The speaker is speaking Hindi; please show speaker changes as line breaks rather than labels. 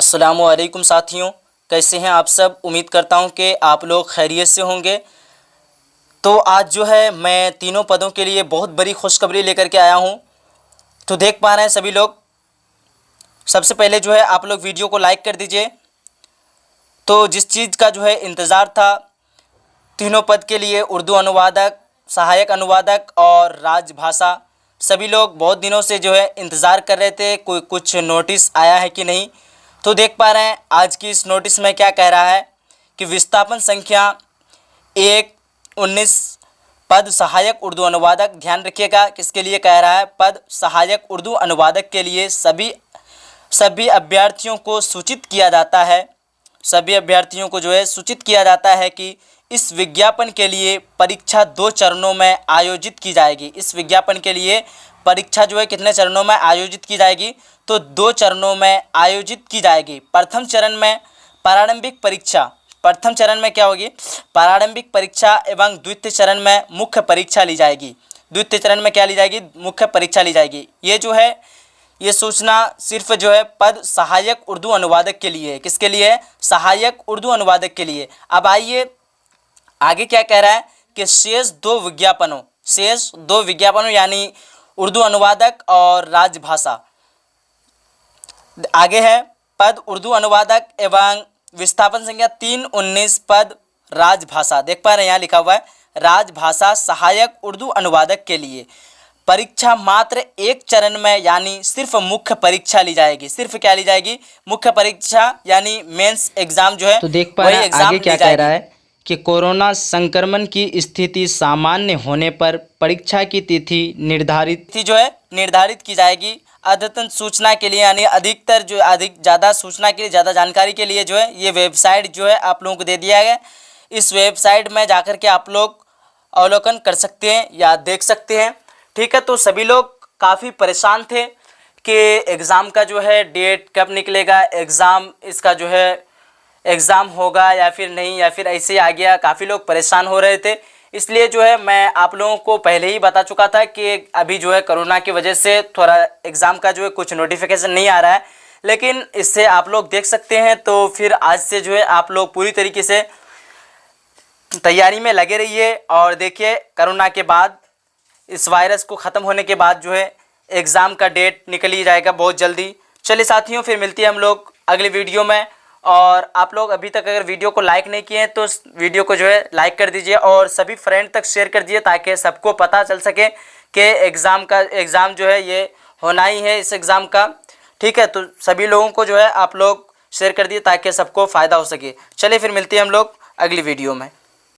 अस्सलामुअलैकुम साथियों, कैसे हैं आप सब। उम्मीद करता हूं कि आप लोग खैरियत से होंगे। तो आज जो है मैं तीनों पदों के लिए बहुत बड़ी खुशखबरी लेकर के आया हूं। तो देख पा रहे हैं सभी लोग। सबसे पहले जो है आप लोग वीडियो को लाइक कर दीजिए। तो जिस चीज़ का जो है इंतज़ार था, तीनों पद के लिए उर्दू अनुवादक, सहायक अनुवादक और राजभाषा, सभी लोग बहुत दिनों से जो है इंतज़ार कर रहे थे कोई कुछ नोटिस आया है कि नहीं। तो देख पा रहे हैं आज की इस नोटिस में क्या कह रहा है कि विस्थापन संख्या 1/19 पद सहायक उर्दू अनुवादक। ध्यान रखिएगा किसके लिए कह रहा है, पद सहायक उर्दू अनुवादक के लिए सभी अभ्यर्थियों को सूचित किया जाता है। सभी अभ्यर्थियों को जो है सूचित किया जाता है कि इस विज्ञापन के लिए परीक्षा 2 चरणों में आयोजित की जाएगी। इस विज्ञापन के लिए परीक्षा जो है कितने चरणों में आयोजित की जाएगी, तो 2 चरणों में आयोजित की जाएगी। प्रथम चरण में प्रारंभिक परीक्षा, प्रथम चरण में क्या होगी, प्रारंभिक परीक्षा एवं द्वितीय चरण में मुख्य परीक्षा ली जाएगी। द्वितीय चरण में क्या ली जाएगी, मुख्य परीक्षा ली जाएगी। ये जो है ये सूचना सिर्फ जो है पद सहायक उर्दू अनुवादक के लिए है। किसके लिए है, सहायक उर्दू अनुवादक के लिए। अब आइए आगे क्या कह रहा है कि शेष दो विज्ञापनों यानी उर्दू अनुवादक और राजभाषा। आगे है पद उर्दू अनुवादक एवं विस्थापन संख्या 3/19 पद राजभाषा। देख पा रहे हैं यहाँ लिखा हुआ है राजभाषा सहायक उर्दू अनुवादक के लिए परीक्षा मात्र 1 चरण में यानी सिर्फ मुख्य परीक्षा ली जाएगी। सिर्फ क्या ली जाएगी, मुख्य परीक्षा यानी मेंस एग्जाम जो है।
तो देख पा रहे हैं आगे क्या कह रहा है कि कोरोना संक्रमण की स्थिति सामान्य होने पर परीक्षा की तिथि निर्धारित की जाएगी। अद्यतन सूचना के लिए यानी अधिक ज़्यादा सूचना के लिए, ज़्यादा जानकारी के लिए जो है ये वेबसाइट जो है आप लोगों को दे दिया गया। इस वेबसाइट में जाकर के आप लोग अवलोकन कर सकते हैं या देख सकते हैं। ठीक है, तो सभी लोग काफ़ी परेशान थे कि एग्ज़ाम का जो है डेट कब निकलेगा, इसका जो है एग्ज़ाम होगा या फिर नहीं, या फिर ऐसे ही आ गया। काफ़ी लोग परेशान हो रहे थे। इसलिए जो है मैं आप लोगों को पहले ही बता चुका था कि अभी जो है कोरोना की वजह से थोड़ा एग्ज़ाम का जो है कुछ नोटिफिकेशन नहीं आ रहा है, लेकिन इससे आप लोग देख सकते हैं। तो फिर आज से जो है आप लोग पूरी तरीके से तैयारी में लगे रहिए और देखिए कोरोना के बाद, इस वायरस को ख़त्म होने के बाद जो है एग्ज़ाम का डेट निकल ही जाएगा बहुत जल्दी। चलिए साथियों, फिर मिलती है हम लोग अगले वीडियो में। और आप लोग अभी तक अगर वीडियो को लाइक नहीं किए हैं तो वीडियो को जो है लाइक कर दीजिए और सभी फ्रेंड तक शेयर कर दीजिए ताकि सबको पता चल सके कि एग्ज़ाम जो है ये होना ही है इस एग्ज़ाम का। ठीक है, तो सभी लोगों को जो है आप लोग शेयर कर दिए ताकि सबको फ़ायदा हो सके। चलिए फिर मिलती है हम लोग अगली वीडियो में।